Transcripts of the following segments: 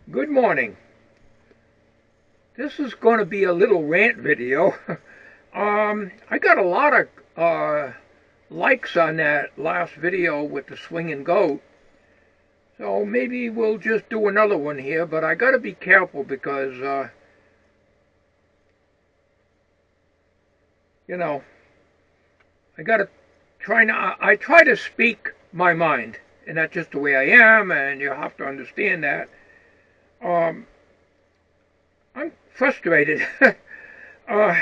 Good morning. This is going to be a little rant video. I got a lot of likes on that last video with the swinging goat. So maybe we'll just do another one here, but I got to be careful because, I got to I try to speak my mind, and that's just the way I am, and you have to understand that. Um, I'm frustrated. uh,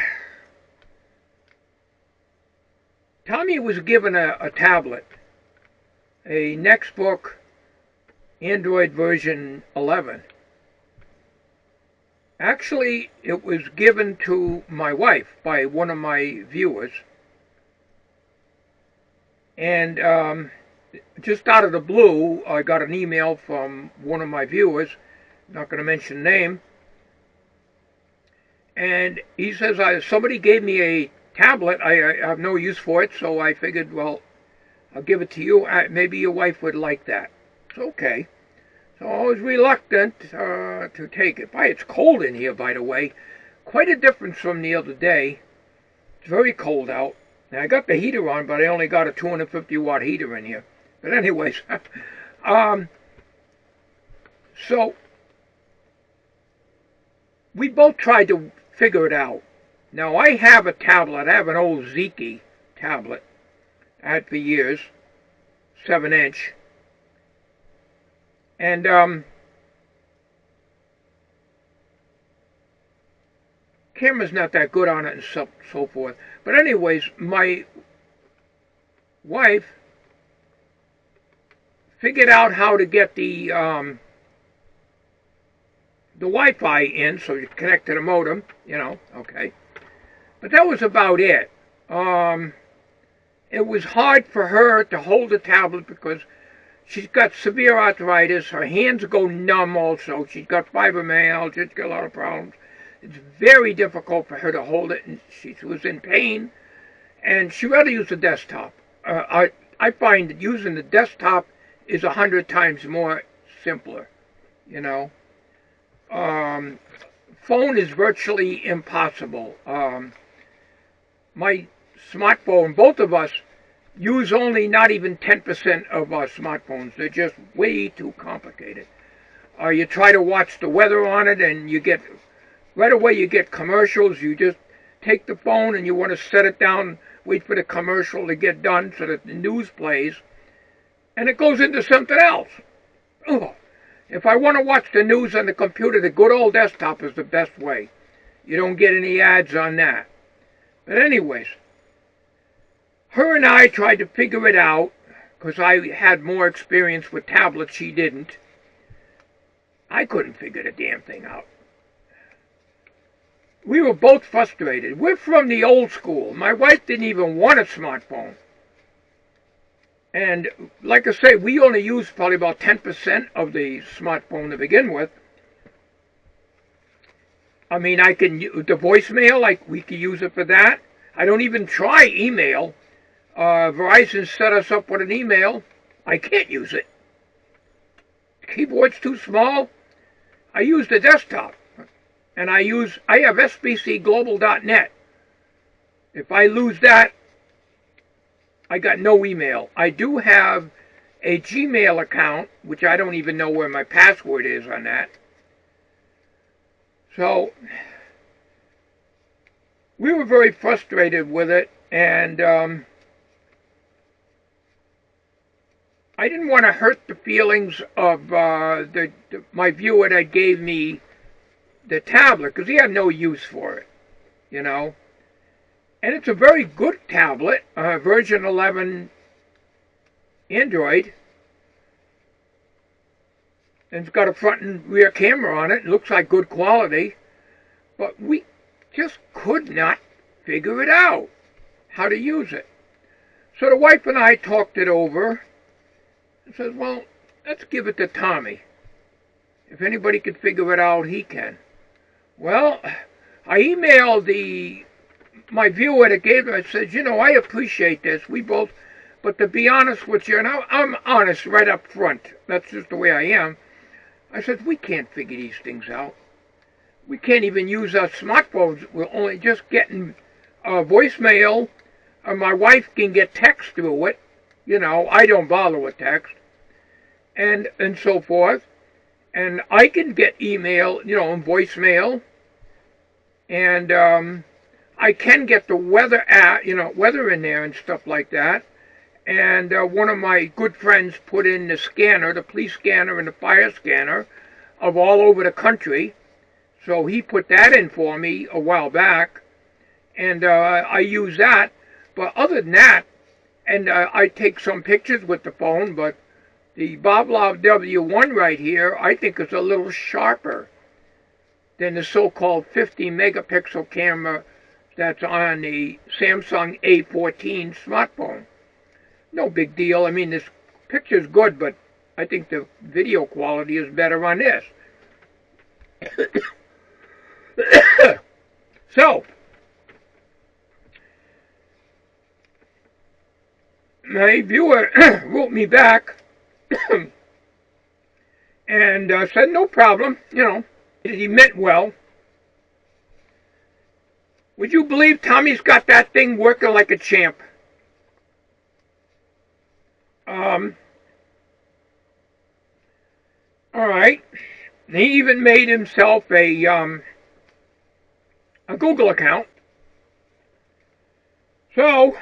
Tommy was given a tablet, a Nextbook Android version 11. Actually, it was given to my wife by one of my viewers. And just out of the blue, I got an email from one of my viewers, not going to mention the name, and he says, somebody gave me a tablet. I have no use for it, so I figured, well, I'll give it to you. Maybe your wife would like that. It's okay. So I was reluctant to take it. It's cold in here, by the way. Quite a difference from the other day. It's very cold out. Now, I got the heater on, but I only got a 250-watt heater in here. But anyways, so we both tried to figure it out. Now, I have a tablet. I have an old Ziki tablet. I had for years, 7-inch. And camera's not that good on it and so forth. But anyways, my wife figured out how to get the Wi-Fi in, so you connect to the modem, okay. But that was about it. It was hard for her to hold the tablet because she's got severe arthritis. Her hands go numb also. She's got fibromyalgia. She's got a lot of problems. It's very difficult for her to hold it, and she was in pain. And she'd rather use the desktop. I find that using the desktop is 100 times more simpler, Phone is virtually impossible. My smartphone, both of us, use only not even 10% of our smartphones. They're just way too complicated. You try to watch the weather on it, and right away you get commercials. You just take the phone and you want to set it down, wait for the commercial to get done so that the news plays, and it goes into something else. Ugh. If I want to watch the news on the computer, the good old desktop is the best way. You don't get any ads on that. But anyways, her and I tried to figure it out because I had more experience with tablets. She didn't. I couldn't figure the damn thing out. We were both frustrated. We're from the old school. My wife didn't even want a smartphone. And like I say, we only use probably about 10% of the smartphone to begin with. I mean, I can use the voicemail, we could use it for that. I don't even try email. Verizon set us up with an email. I can't use it. The keyboard's too small. I use the desktop. And I have sbcglobal.net. If I lose that, I got no email. I do have a Gmail account, which I don't even know where my password is on that. So, we were very frustrated with it, and I didn't want to hurt the feelings of my viewer that gave me the tablet, because he had no use for it, And it's a very good tablet, version 11 Android. And it's got a front and rear camera on it. It looks like good quality. But we just could not figure it out, how to use it. So the wife and I talked it over and said, well, let's give it to Tommy. If anybody can figure it out, he can. Well, I emailed my viewer that gave it. I said, I appreciate this. But to be honest with you, and I'm honest right up front. That's just the way I am. I said, we can't figure these things out. We can't even use our smartphones. We're only just getting voicemail. My wife can get text through it. You know, I don't bother with text. And so forth. And I can get email, you know, and voicemail. And I can get the weather weather in there and stuff like that. And one of my good friends put in the scanner, the police scanner and the fire scanner of all over the country. So he put that in for me a while back, and I use that. But other than that, and I take some pictures with the phone, but the Boblov W1 right here, I think is a little sharper than the so-called 50 megapixel camera that's on the Samsung A14 smartphone. No big deal. I mean, this picture's good, but I think the video quality is better on this. So, my viewer wrote me back and said, no problem, you know, he meant well. Would you believe Tommy's got that thing working like a champ? All right. He even made himself a Google account. So,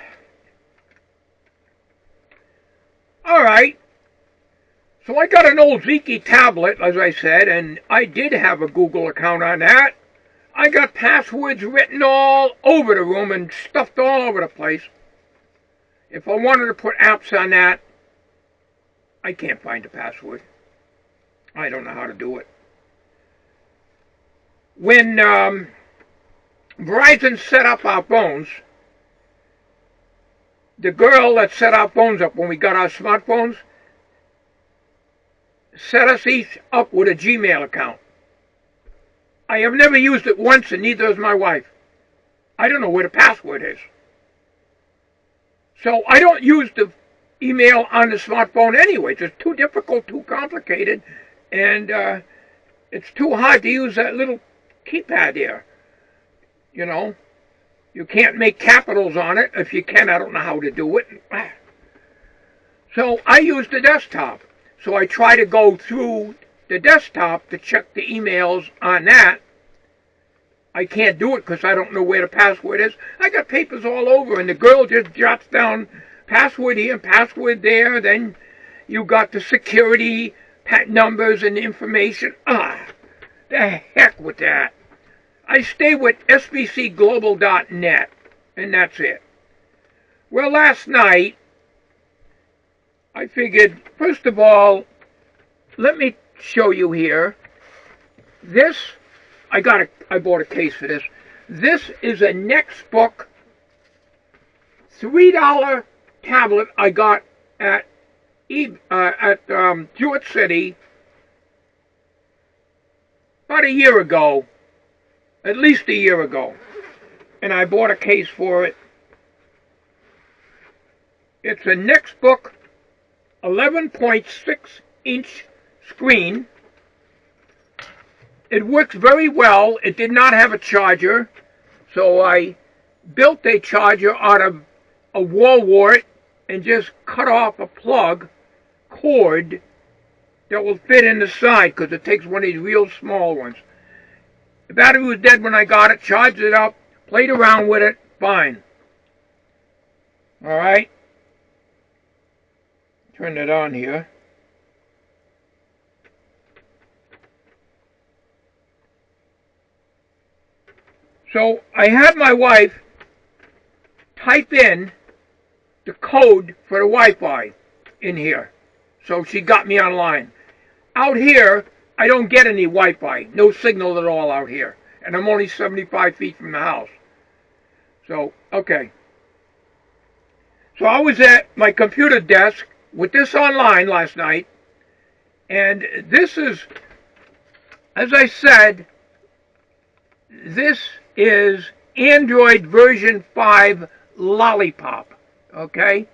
all right. So I got an old Ziki tablet, as I said, and I did have a Google account on that. I got passwords written all over the room and stuffed all over the place. If I wanted to put apps on that, I can't find a password. I don't know how to do it. When Verizon set up our phones, the girl that set our phones up when we got our smartphones set us each up with a Gmail account. I have never used it once, and neither has my wife. I don't know where the password is. So I don't use the email on the smartphone anyway. It's too difficult, too complicated, and it's too hard to use that little keypad there. You know, you can't make capitals on it. If you can, I don't know how to do it. So I use the desktop. So I try to go through the desktop to check the emails on that. I can't do it because I don't know where the password is. I got papers all over, and the girl just jots down password here and password there. Then you got the security numbers and information. The heck with that. I stay with sbcglobal.net, and that's it. Well, last night, I figured, first of all, let me show you here. This, I bought a case for this. This is a Nextbook $3 tablet I got at Jewett City about a year ago, at least a year ago, and I bought a case for it. It's a Nextbook 11.6-inch screen. It works very well. It did not have a charger, so I built a charger out of a wall wart and just cut off a plug cord that will fit in the side, because it takes one of these real small ones. The battery was dead when I got it, charged it up, played around with it, fine. Alright. Turn it on here. So I had my wife type in the code for the Wi-Fi in here. So she got me online. Out here, I don't get any Wi-Fi. No signal at all out here. And I'm only 75 feet from the house. So, okay. So I was at my computer desk with this online last night. And this is, as I said, this is Android version 5 Lollipop. Okay?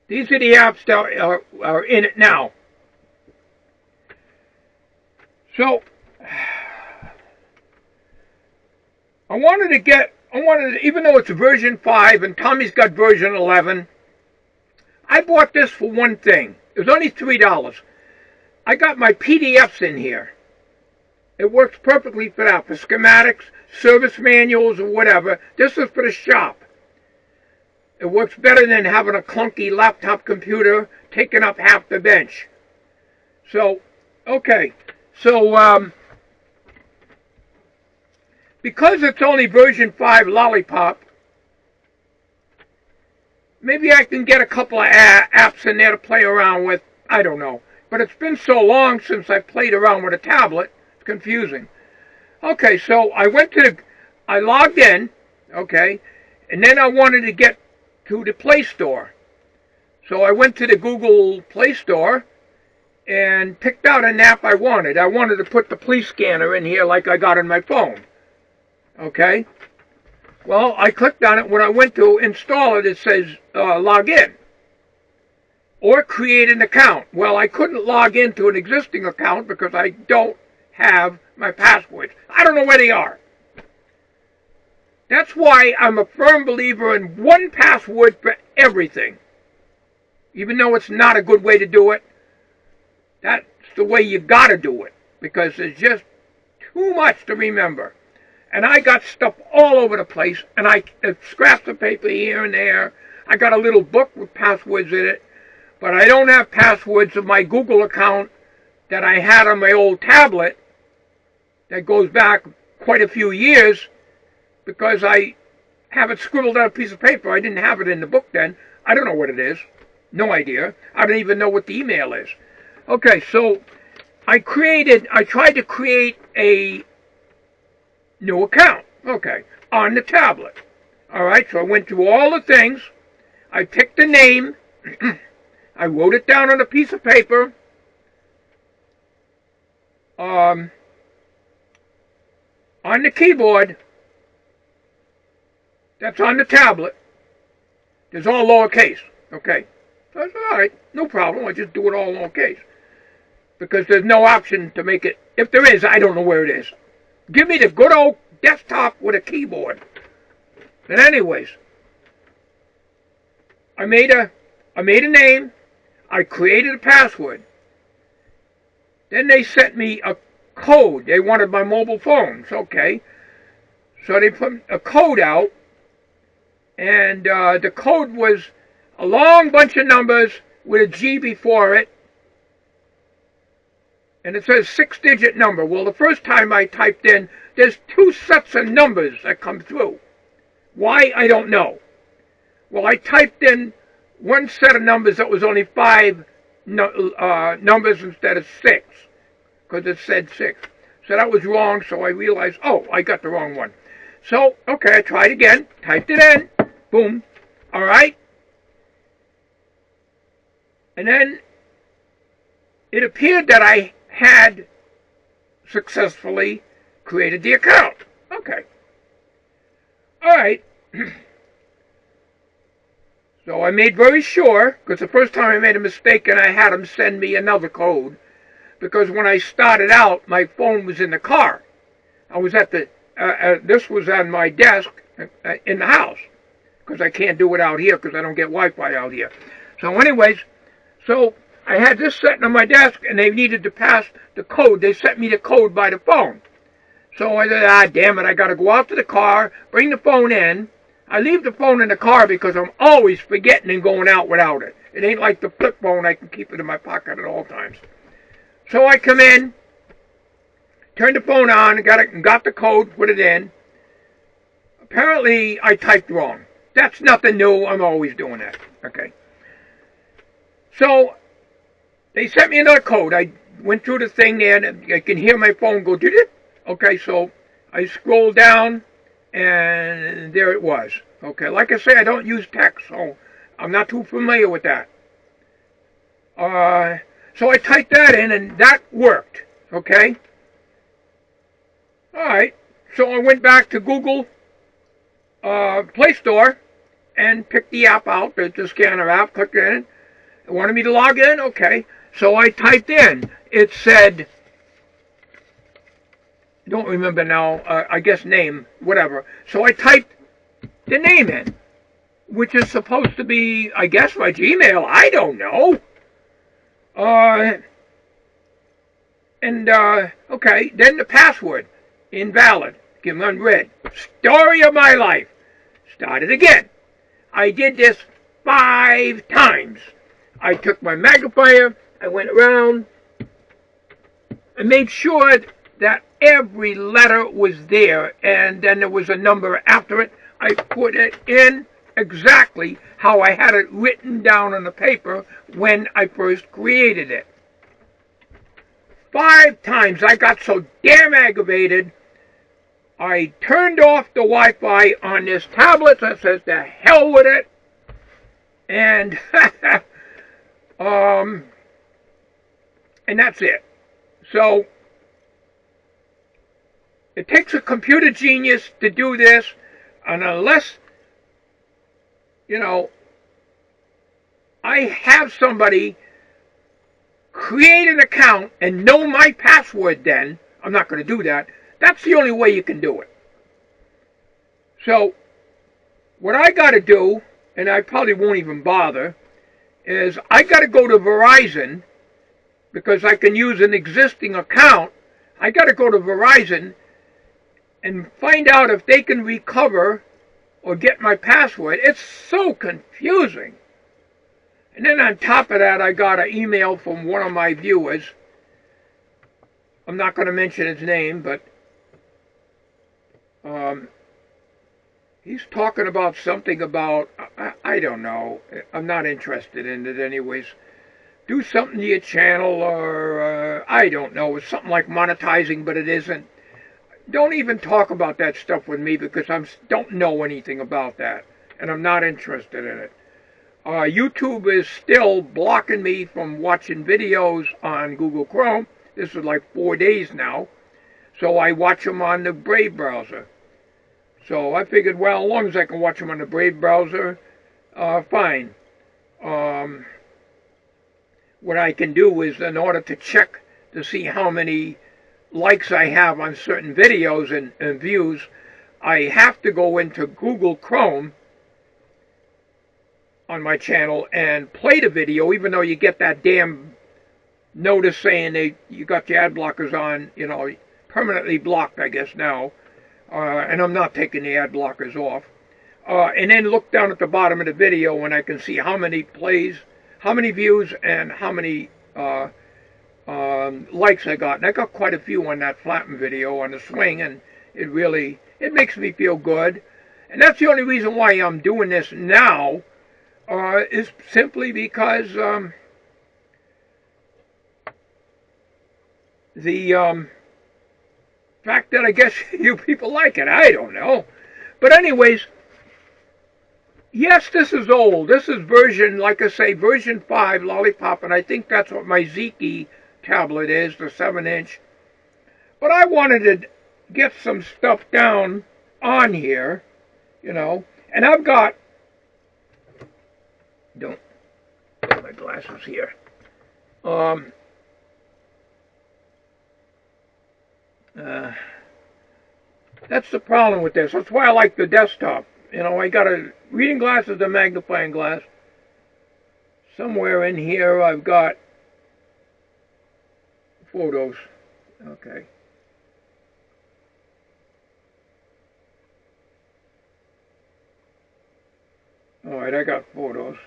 These are the apps that are in it now. So even though it's version 5 and Tommy's got version 11, I bought this for one thing. It was only $3. I got my PDFs in here. It works perfectly for that, for schematics, service manuals, or whatever. This is for the shop. It works better than having a clunky laptop computer taking up half the bench. So, okay. So, because it's only version 5 Lollipop, maybe I can get a couple of apps in there to play around with. I don't know. But it's been so long since I played around with a tablet. It's confusing. Okay, so I logged in, okay, and then I wanted to get to the Play Store. So I went to the Google Play Store and picked out an app I wanted. I wanted to put the police scanner in here like I got on my phone. Okay? Well, I clicked on it. When I went to install it, it says log in or create an account. Well, I couldn't log into an existing account because I don't have my passwords. I don't know where they are. That's why I'm a firm believer in one password for everything. Even though it's not a good way to do it, that's the way you gotta do it, because there's just too much to remember. And I got stuff all over the place, and I scraps of paper here and there. I got a little book with passwords in it, but I don't have passwords of my Google account that I had on my old tablet that goes back quite a few years, because I have it scribbled on a piece of paper. I didn't have it in the book then. I don't know what it is. No idea. I don't even know what the email is. Okay, so I tried to create a new account, okay, on the tablet. All right, so I went through all the things. I picked a name. I wrote it down on a piece of paper. On the keyboard, that's on the tablet, there's all lowercase, okay. So I said, all right, no problem. I just do it all lowercase, because there's no option to make it. If there is, I don't know where it is. Give me the good old desktop with a keyboard. But anyways, I made a name. I created a password. Then they sent me a code. They wanted my mobile phones. Okay. So they put a code out, and the code was a long bunch of numbers with a G before it, and it says 6-digit number. Well, the first time I typed in, there's 2 sets of numbers that come through. Why, I don't know. Well, I typed in one set of numbers that was only 5 numbers instead of 6, because it said 6. So that was wrong, so I realized, oh, I got the wrong one. So, okay, I tried again, typed it in, boom, all right. And then it appeared that I had successfully created the account. Okay. All right. So I made very sure, because the first time I made a mistake and I had them send me another code, because when I started out, my phone was in the car. I was at the, this was on my desk in the house, because I can't do it out here because I don't get Wi-Fi out here. So anyways, so I had this sitting on my desk, and they needed to pass the code. They sent me the code by the phone. So I said, damn it, I got to go out to the car, bring the phone in. I leave the phone in the car because I'm always forgetting and going out without it. It ain't like the flip phone. I can keep it in my pocket at all times. So I come in, turned the phone on, got the code, put it in. Apparently, I typed wrong. That's nothing new. I'm always doing that. Okay. So they sent me another code. I went through the thing there, and I can hear my phone go, did it? Okay, so I scrolled down, and there it was. Okay, like I say, I don't use text, so I'm not too familiar with that. So I typed that in, and that worked. Okay? All right, so I went back to Google Play Store and picked the app out, the scanner app, clicked in it. It wanted me to log in? Okay. So I typed in. It said, don't remember now, I guess name, whatever. So I typed the name in, which is supposed to be, I guess, my Gmail. I don't know. Okay, then the password, invalid, given unread. Story of my life. Started again. I did this 5 times. I took my magnifier, I went around, I made sure that every letter was there, and then there was a number after it. I put it in exactly how I had it written down on the paper when I first created it. 5 times. I got so damn aggravated, I turned off the Wi-Fi on this tablet. I says, the hell with it. And, and that's it. So, it takes a computer genius to do this, and unless, I have somebody create an account and know my password, then I'm not going to do that. That's the only way you can do it. So what I got to do, and I probably won't even bother, is I got to go to Verizon, because I can use an existing account. I got to go to Verizon and find out if they can recover or get my password. It's so confusing. And then on top of that, I got an email from one of my viewers. I'm not going to mention his name, but he's talking about something about, I don't know. I'm not interested in it anyways. Do something to your channel, or I don't know. It's something like monetizing, but it isn't. Don't even talk about that stuff with me, because I don't know anything about that, and I'm not interested in it. YouTube is still blocking me from watching videos on Google Chrome. This is like 4 days now. So I watch them on the Brave browser. So I figured, well, as long as I can watch them on the Brave browser, fine. What I can do is, in order to check to see how many likes I have on certain videos and views, I have to go into Google Chrome on my channel and play the video, even though you get that damn notice saying you got your ad blockers on, permanently blocked, I guess now, and I'm not taking the ad blockers off, and then look down at the bottom of the video, and I can see how many plays, how many views, and how many likes I got. And I got quite a few on that flapping video on the swing, and it makes me feel good. And that's the only reason why I'm doing this now, is simply because the fact that I guess you people like it. I don't know. But anyways, yes, this is old. This is version, like I say, version 5 Lollipop, and I think that's what my Ziki tablet is, the 7-inch. But I wanted to get some stuff down on here, and I've got, don't put my glasses here. That's the problem with this. That's why I like the desktop. I got a reading glasses and magnifying glass. Somewhere in here I've got photos. Okay. Alright, I got photos.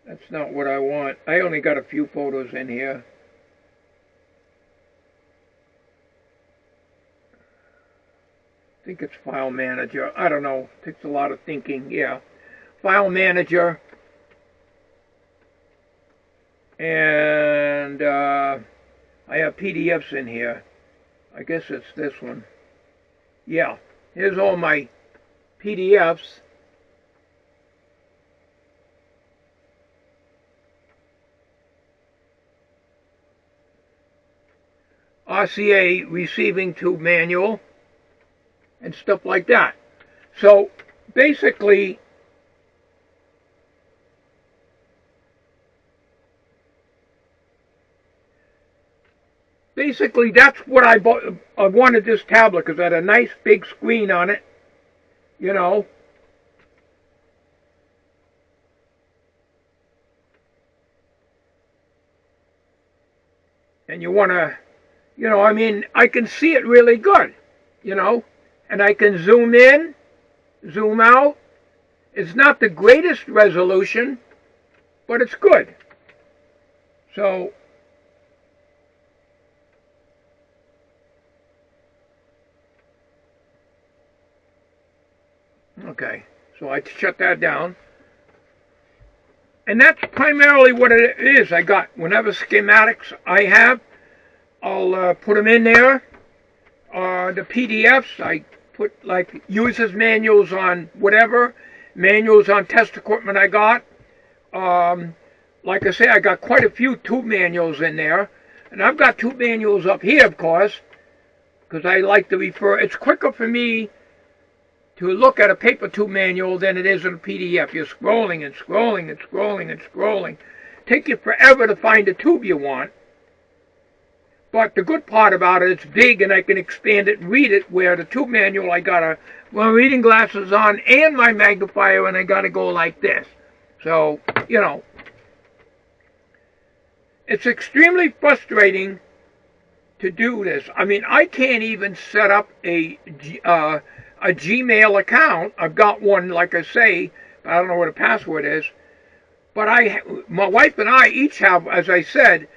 That's not what I want. I only got a few photos in here. I think it's File Manager. I don't know. It takes a lot of thinking. Yeah. File Manager. And I have PDFs in here. I guess it's this one. Yeah. Here's all my PDFs. RCA receiving tube manual and stuff like that. So basically, that's what I bought. I wanted this tablet because it had a nice big screen on it, you know. And you want to, you know, I mean, I can see it really good, you know, and I can zoom in, zoom out. It's not the greatest resolution, but it's good. So, okay, so I shut that down. And that's primarily what it is. I got, whenever schematics I have, I'll put them in there. The PDFs, I put like user's manuals on whatever, manuals on test equipment I got. Like I say, I got quite a few tube manuals in there. And I've got tube manuals up here, of course, because I like to refer. It's quicker for me to look at a paper tube manual than it is in a PDF. You're scrolling and scrolling and scrolling and scrolling. Take you forever to find a tube you want. But the good part about it, it's big and I can expand it and read it, where the tube manual I got my reading glasses on and my magnifier, and I got to go like this. So, you know, it's extremely frustrating to do this. I mean, I can't even set up a Gmail account. I've got one, like I say, but I don't know what a password is. But my wife and I each have, as I said,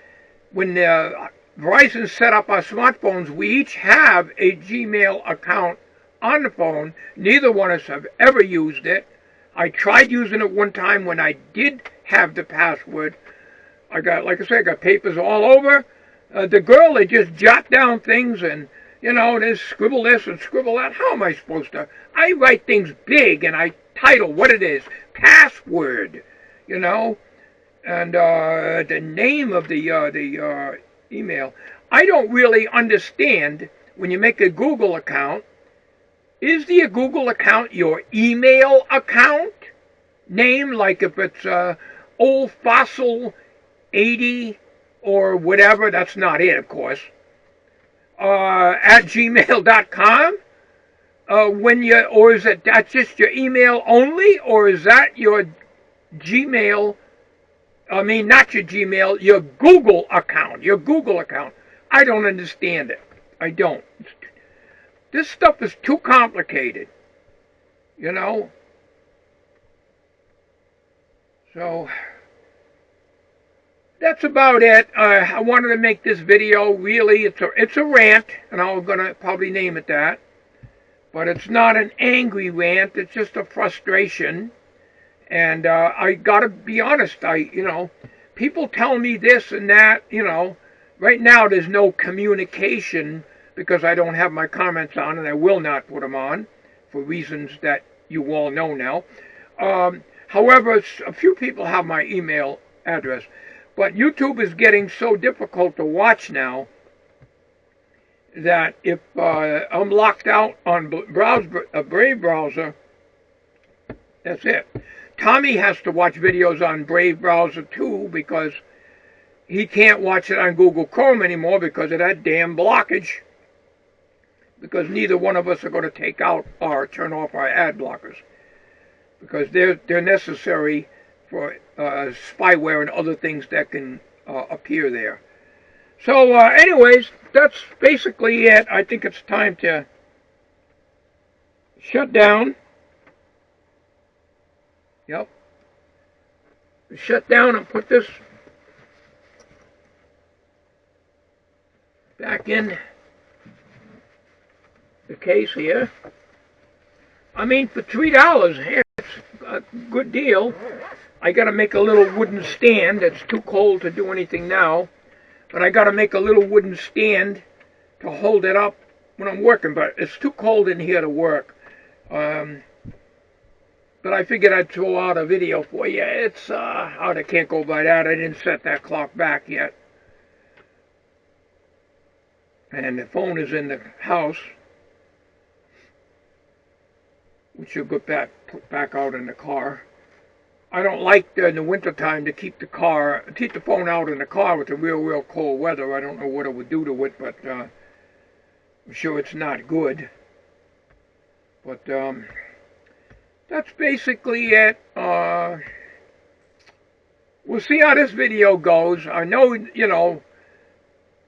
when Verizon set up our smartphones, we each have a Gmail account on the phone. Neither one of us have ever used it. I tried using it one time when I did have the password. I got, like I said, I got papers all over. The girl, they just jot down things and, you know, there's scribble this and scribble that. How am I supposed to? I write things big and I title what it is, password, you know, and the name of the email. I don't really understand when you make a Google account. Is the Google account your email account name? Like if it's Old Fossil 80 or whatever, that's not it, of course. At gmail.com. Or is it that's just your email only, or is that your Gmail? I mean, not your Gmail, your Google account. Your Google account. I don't understand it. I don't. This stuff is too complicated, you know. So that's about it. I wanted to make this video. Really, it's a rant, and I'm gonna probably name it that. But it's not an angry rant. It's just a frustration. And I gotta be honest. You know, people tell me this and that. You know, right now there's no communication because I don't have my comments on, and I will not put them on for reasons that you all know now. However, a few people have my email address. But YouTube is getting so difficult to watch now that if I'm locked out on a Brave browser, that's it. Tommy has to watch videos on Brave browser too because he can't watch it on Google Chrome anymore because of that damn blockage. Because neither one of us are going to take out or turn off our ad blockers because they're necessary for spyware and other things that can appear there. So anyways, that's basically it. I think it's time to shut down. Yep. Shut down and put this back in the case here. I mean, for $3, it's a good deal. I got to make a little wooden stand. It's too cold to do anything now. But I got to make a little wooden stand to hold it up when I'm working. But it's too cold in here to work. But I figured I'd throw out a video for you. It's, I can't go by that. I didn't set that clock back yet. And the phone is in the house, which you'll get back, put back out in the car. I don't like in the wintertime to keep the phone out in the car with the real cold weather. I don't know what it would do to it, but I'm sure it's not good. But that's basically it. We'll see how this video goes. I know, a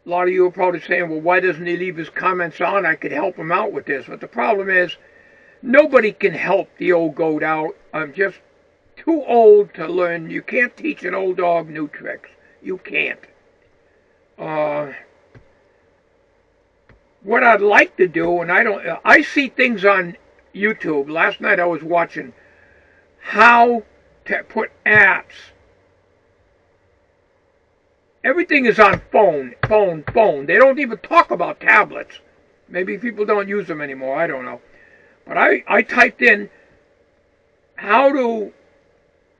lot of you are probably saying, well, why doesn't he leave his comments on? I could help him out with this. But the problem is, nobody can help the old goat out. I'm just too old to learn. You can't teach an old dog new tricks. You can't. What I'd like to do, and I see things on YouTube. Last night I was watching how to put apps. Everything is on phone. They don't even talk about tablets. Maybe people don't use them anymore. I don't know. But I typed in how to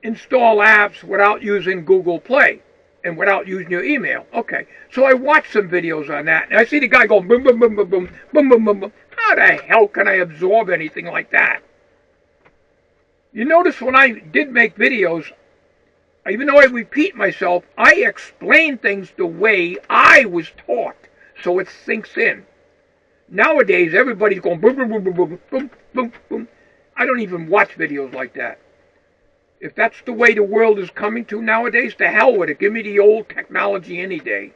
install apps without using Google Play and without using your email. Okay. So I watched some videos on that, and I see the guy going boom, boom, boom, boom, boom, boom, boom, boom, boom. How the hell can I absorb anything like that? You notice when I did make videos, even though I repeat myself, I explain things the way I was taught, so it sinks in. Nowadays, everybody's going boom, boom, boom, boom, boom, boom, boom, boom. I don't even watch videos like that. If that's the way the world is coming to nowadays, to hell with it. Give me the old technology any day.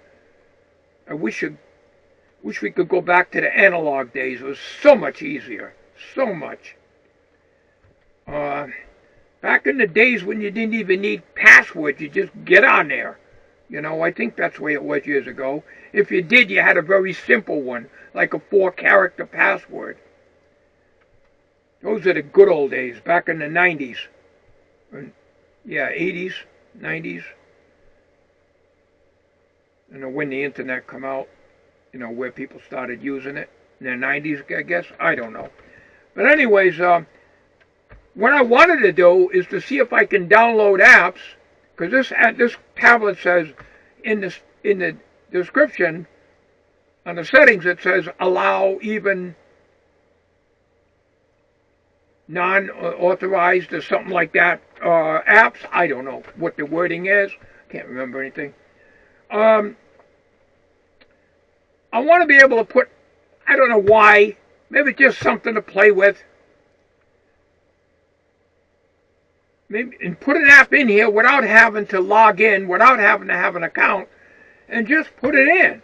I wish we could go back to the analog days. It was so much easier. So much. Back in the days when you didn't even need passwords, you just get on there. I think that's the way it was years ago. If you did, you had a very simple one, like a 4-character password. Those are the good old days, back in the 90s. Yeah, 80s, 90s. I don't know when the internet come out, where people started using it. In the 90s, I guess. I don't know. But anyways, what I wanted to do is to see if I can download apps, because this tablet says in the description, on the settings, it says allow even non-authorized or something like that apps. I don't know what the wording is. Can't remember anything. I want to be able to put, I don't know why, maybe just something to play with. Maybe, and put an app in here without having to log in, without having to have an account, and just put it in.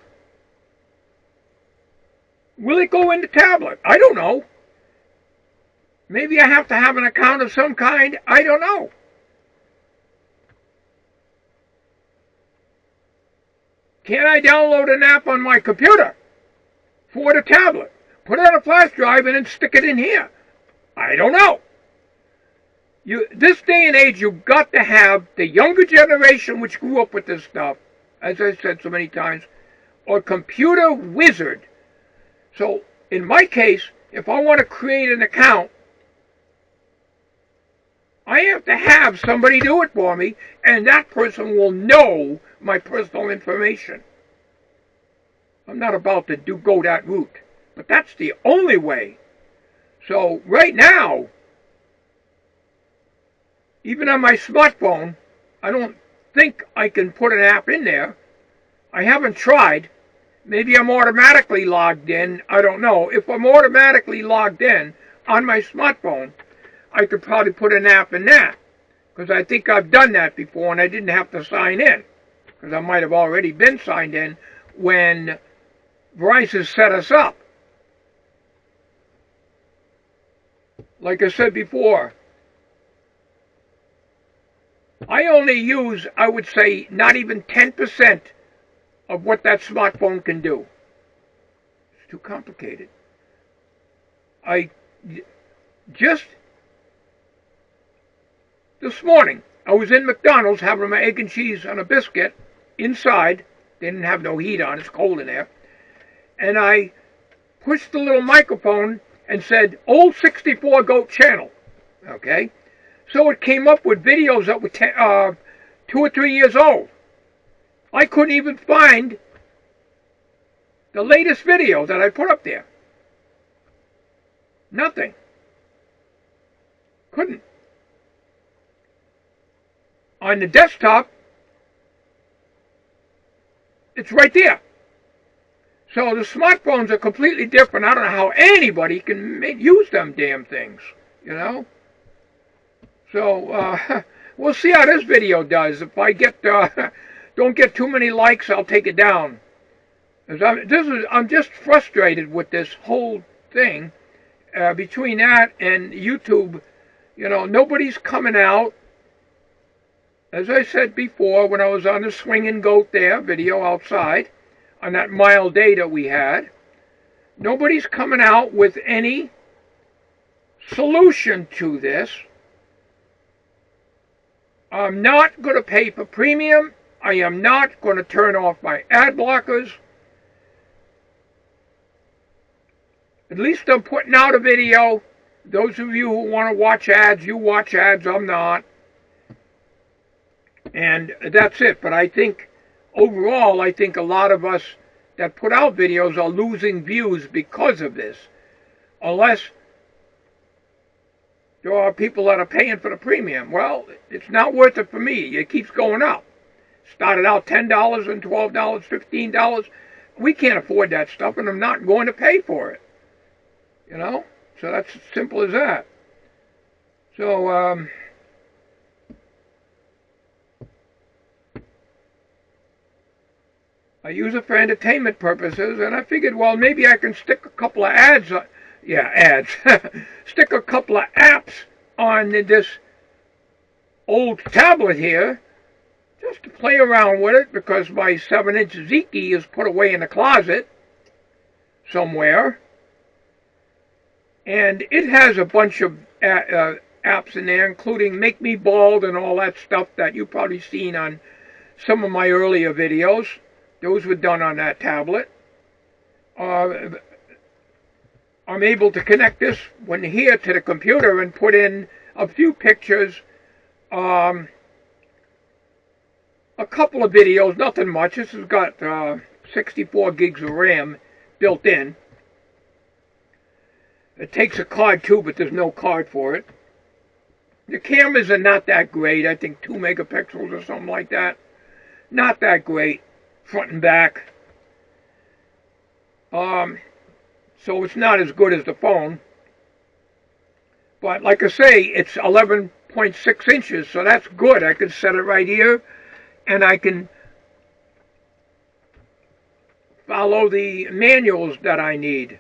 Will it go in the tablet? I don't know. Maybe I have to have an account of some kind. I don't know. Can I download an app on my computer for the tablet? Put it on a flash drive and then stick it in here? I don't know. This day and age, you've got to have the younger generation, which grew up with this stuff, as I said so many times, or computer wizard. So, in my case, if I want to create an account, I have to have somebody do it for me, and that person will know my personal information. I'm not about to go that route, but that's the only way. So, right now, even on my smartphone, I don't think I can put an app in there. I haven't tried. Maybe I'm automatically logged in. I don't know. If I'm automatically logged in on my smartphone, I could probably put an app in that. Because I think I've done that before and I didn't have to sign in. Because I might have already been signed in when Verizon set us up. Like I said before, I only use, I would say, not even 10% of what that smartphone can do. It's too complicated. Just this morning, I was in McDonald's having my egg and cheese on a biscuit inside. They didn't have no heat on, it's cold in there. And I pushed the little microphone and said, Old 64 Goat Channel. Okay? So it came up with videos that were 2 or 3 years old. I couldn't even find the latest video that I put up there. Nothing. Couldn't. On the desktop, it's right there. So the smartphones are completely different. I don't know how anybody can use them damn things, you know. So we'll see how this video does. If I get don't get too many likes, I'll take it down. I'm just frustrated with this whole thing. Between that and YouTube, you know, nobody's coming out. As I said before, when I was on the swinging goat there video outside, on that mild day that we had, nobody's coming out with any solution to this. I'm not going to pay for premium. I am not going to turn off my ad blockers. At least I'm putting out a video. Those of you who want to watch ads, you watch ads, I'm not. And that's it. But I think, overall, I think a lot of us that put out videos are losing views because of this. Unless there are people that are paying for the premium. Well, it's not worth it for me. It keeps going up. Started out $10 and $12, $15. We can't afford that stuff, and I'm not going to pay for it. You know? So that's as simple as that. So, I use it for entertainment purposes, and I figured, well, maybe I can stick a couple of ads, ads, stick a couple of apps on this old tablet here, just to play around with it, because my 7-inch Ziki is put away in the closet somewhere, and it has a bunch of apps in there, including Make Me Bald and all that stuff that you've probably seen on some of my earlier videos. Those were done on that tablet. I'm able to connect this one here to the computer and put in a few pictures, a couple of videos, nothing much. This has got 64 gigs of RAM built in. It takes a card too, but there's no card for it. The cameras are not that great. I think 2 megapixels or something like that. Not that great. Front and back. So it's not as good as the phone. But like I say, it's 11.6 inches, so that's good. I can set it right here, and I can follow the manuals that I need.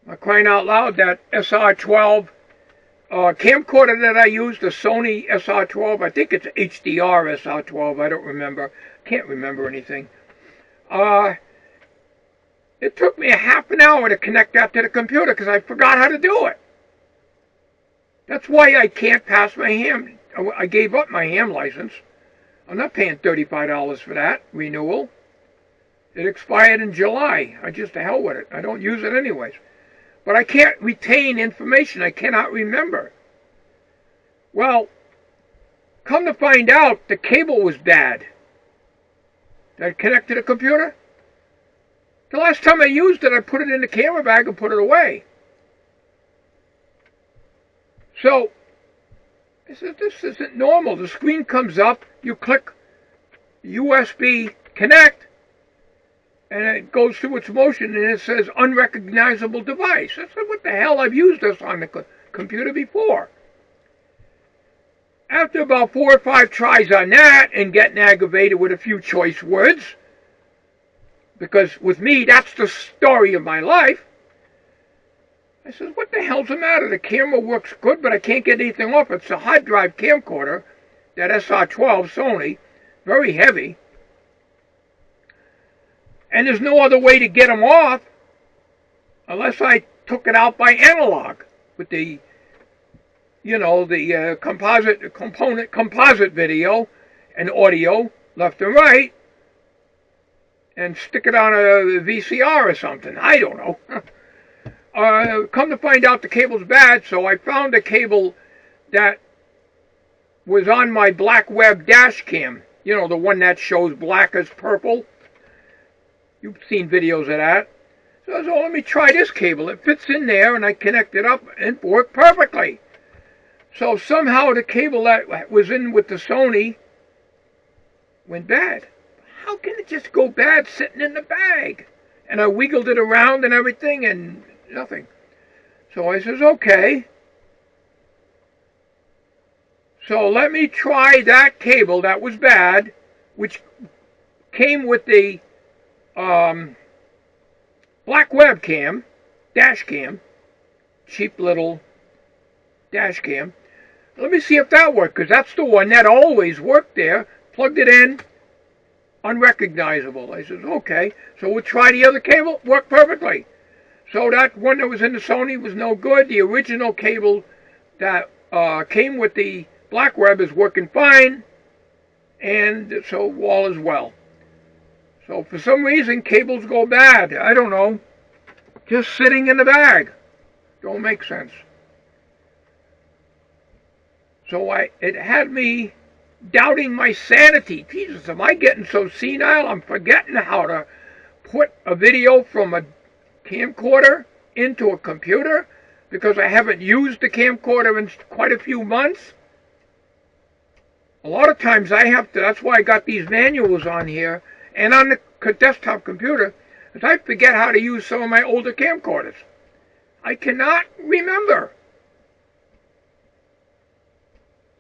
I'm crying out loud, that SR12 camcorder that I use, the Sony SR12, I think it's HDR SR12, I don't remember. Can't remember anything. It took me a half an hour to connect that to the computer because I forgot how to do it. That's why I can't pass my ham. I gave up my ham license. I'm not paying $35 for that renewal. It expired in July. I just to hell with it. I don't use it anyways. But I can't retain information. I cannot remember. Well, come to find out, the cable was bad. Did I connect to the computer? The last time I used it, I put it in the camera bag and put it away. So, I said, this isn't normal. The screen comes up, you click USB connect, and it goes through its motion, and it says unrecognizable device. I said, what the hell? I've used this on the computer before. After about 4 or 5 tries on that and getting aggravated with a few choice words, because with me, that's the story of my life, I said, what the hell's the matter? The camera works good, but I can't get anything off. It's a hard drive camcorder, that SR12 Sony, very heavy. And there's no other way to get them off unless I took it out by analog with the, you know, the composite video and audio left and right, and stick it on a VCR or something. I don't know. Come to find out, the cable's bad, so I found a cable that was on my black web dash cam. You know, the one that shows black as purple. You've seen videos of that. So I said, oh, let me try this cable. It fits in there, and I connect it up, and it worked perfectly. So somehow the cable that was in with the Sony went bad. How can it just go bad sitting in the bag? And I wiggled it around and everything and nothing. So I says, okay. So let me try that cable that was bad, which came with the black webcam, dash cam, cheap little dash cam. Let me see if that worked, because that's the one that always worked there. Plugged it in, unrecognizable. I said, okay, so we'll try the other cable. Worked perfectly. So that one that was in the Sony was no good. The original cable that came with the black web is working fine, and so all is well. So for some reason, cables go bad. I don't know. Just sitting in the bag. Don't make sense. So it had me doubting my sanity. Jesus, am I getting so senile? I'm forgetting how to put a video from a camcorder into a computer because I haven't used the camcorder in quite a few months. A lot of times I have to, that's why I got these manuals on here and on the desktop computer, because I forget how to use some of my older camcorders. I cannot remember.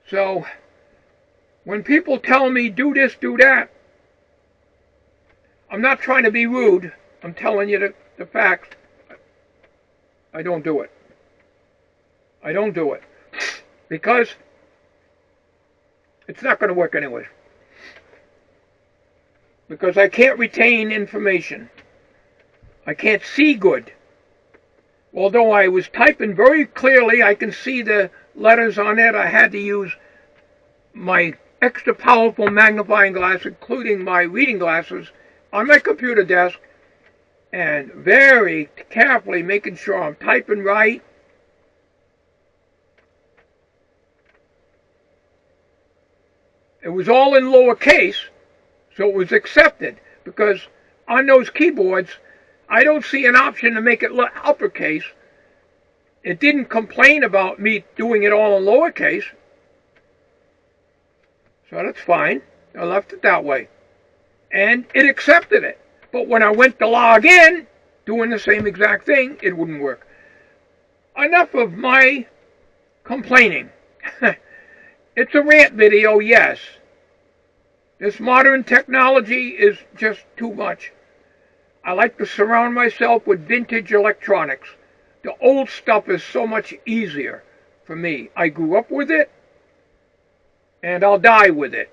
So, when people tell me do this, do that, I'm not trying to be rude. I'm telling you the facts. I don't do it. I don't do it. Because it's not going to work anyway. Because I can't retain information. I can't see good. Although I was typing very clearly, I can see the letters on it. I had to use my extra powerful magnifying glass, including my reading glasses, on my computer desk, and very carefully making sure I'm typing right. It was all in lowercase, so it was accepted, because on those keyboards, I don't see an option to make it uppercase. It didn't complain about me doing it all in lowercase. So that's fine. I left it that way. And it accepted it. But when I went to log in, doing the same exact thing, it wouldn't work. Enough of my complaining. It's a rant video, yes. This modern technology is just too much. I like to surround myself with vintage electronics. The old stuff is so much easier for me. I grew up with it, and I'll die with it.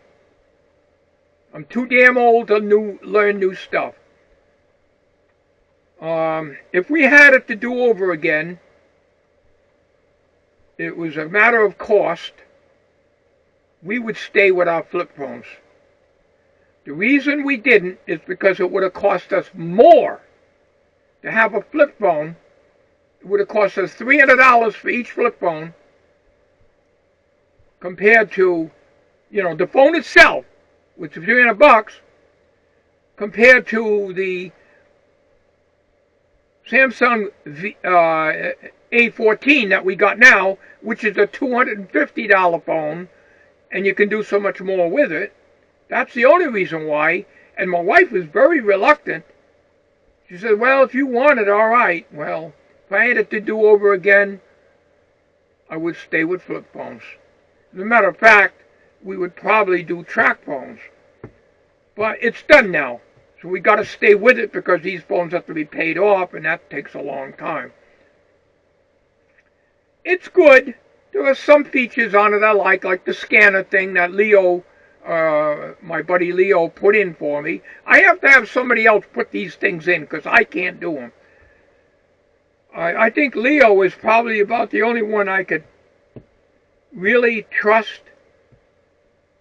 I'm too damn old to learn new stuff. If we had it to do over again, it was a matter of cost, we would stay with our flip phones. The reason we didn't is because it would have cost us more to have a flip phone. It would have cost us $300 for each flip phone compared to, the phone itself, which is $300, compared to the Samsung A14 that we got now, which is a $250 phone, and you can do so much more with it. That's the only reason why. And my wife was very reluctant. She said, well, if you want it, all right. Well, if I had it to do over again, I would stay with flip phones. As a matter of fact, we would probably do track phones. But it's done now. So we got to stay with it because these phones have to be paid off, and that takes a long time. It's good. There are some features on it I like the scanner thing that Leo, my buddy Leo, put in for me. I have to have somebody else put these things in because I can't do them. I think Leo is probably about the only one I could really trust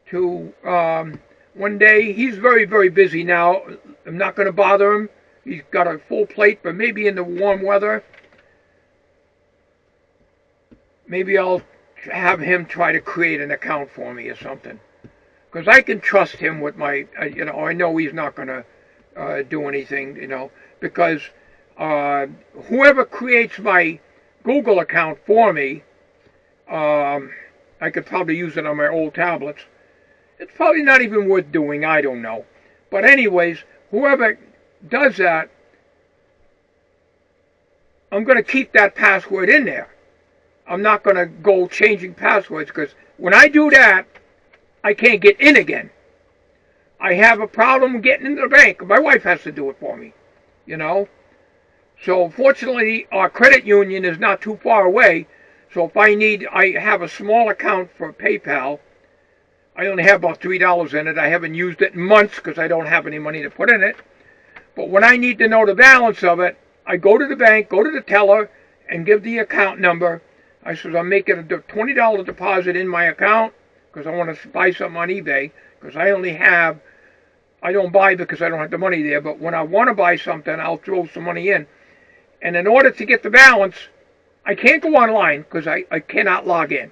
to one day. He's very, very busy now. I'm not going to bother him. He's got a full plate, but maybe in the warm weather, maybe I'll have him try to create an account for me or something. Because I can trust him with my, I know he's not going to do anything, because whoever creates my Google account for me, I could probably use it on my old tablets. It's probably not even worth doing, I don't know. But anyways, whoever does that, I'm going to keep that password in there. I'm not going to go changing passwords, because when I do that, I can't get in again. I have a problem getting into the bank. My wife has to do it for me, you know. So fortunately, our credit union is not too far away. So if I have a small account for PayPal. I only have about $3 in it. I haven't used it in months because I don't have any money to put in it. But when I need to know the balance of it, I go to the bank, go to the teller, and give the account number. I says, I'm making a $20 deposit in my account because I want to buy something on eBay, because I don't buy because I don't have the money there, but when I want to buy something, I'll throw some money in. And in order to get the balance, I can't go online because I cannot log in.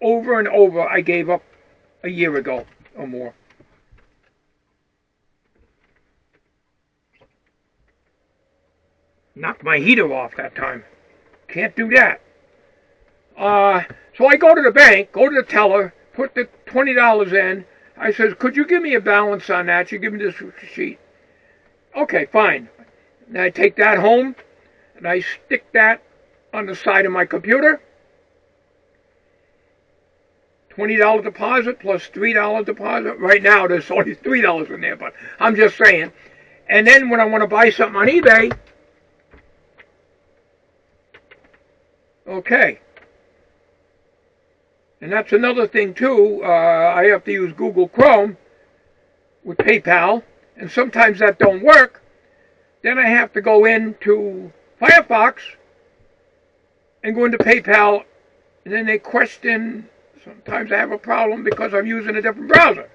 Over and over, I gave up a year ago or more. Knocked my heater off that time. Can't do that. So I go to the bank, go to the teller, put the $20 in. I says, could you give me a balance on that? You give me this sheet. Okay, fine. And I take that home, and I stick that on the side of my computer. $20 deposit plus $3 deposit. Right now, there's only $3 in there, but I'm just saying. And then when I want to buy something on eBay, okay. And that's another thing, too. I have to use Google Chrome with PayPal, and sometimes that don't work. Then I have to go into Firefox and go into PayPal, and then they question. Sometimes I have a problem because I'm using a different browser.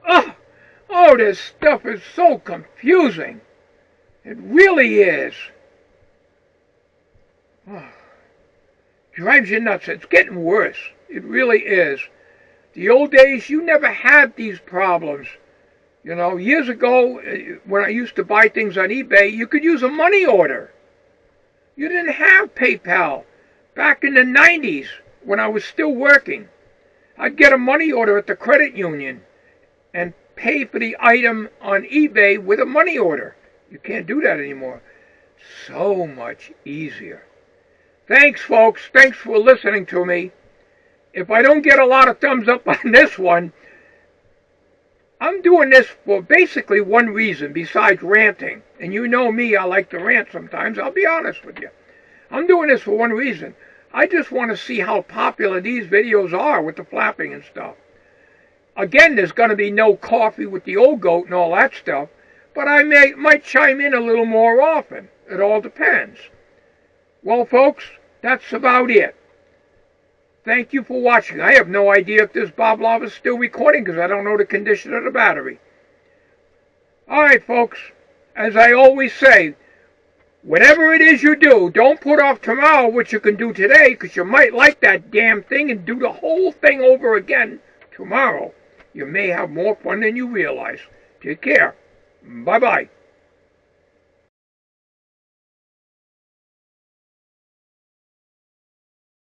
Oh, this stuff is so confusing. It really is. Oh, drives you nuts. It's getting worse. It really is. The old days, you never had these problems. You know, years ago, when I used to buy things on eBay, you could use a money order. You didn't have PayPal. Back in the 90s, when I was still working, I'd get a money order at the credit union and pay for the item on eBay with a money order. You can't do that anymore. So much easier. Thanks, folks. Thanks for listening to me. If I don't get a lot of thumbs up on this one, I'm doing this for basically one reason besides ranting. And you know me, I like to rant sometimes. I'll be honest with you. I'm doing this for one reason. I just want to see how popular these videos are with the flapping and stuff. Again, there's going to be no coffee with the old goat and all that stuff, but I might chime in a little more often. It all depends. Well, folks, that's about it. Thank you for watching. I have no idea if this Bob Lava is still recording because I don't know the condition of the battery. All right, folks, as I always say, whatever it is you do, don't put off tomorrow what you can do today, because you might like that damn thing and do the whole thing over again tomorrow. You may have more fun than you realize. Take care. Bye-bye.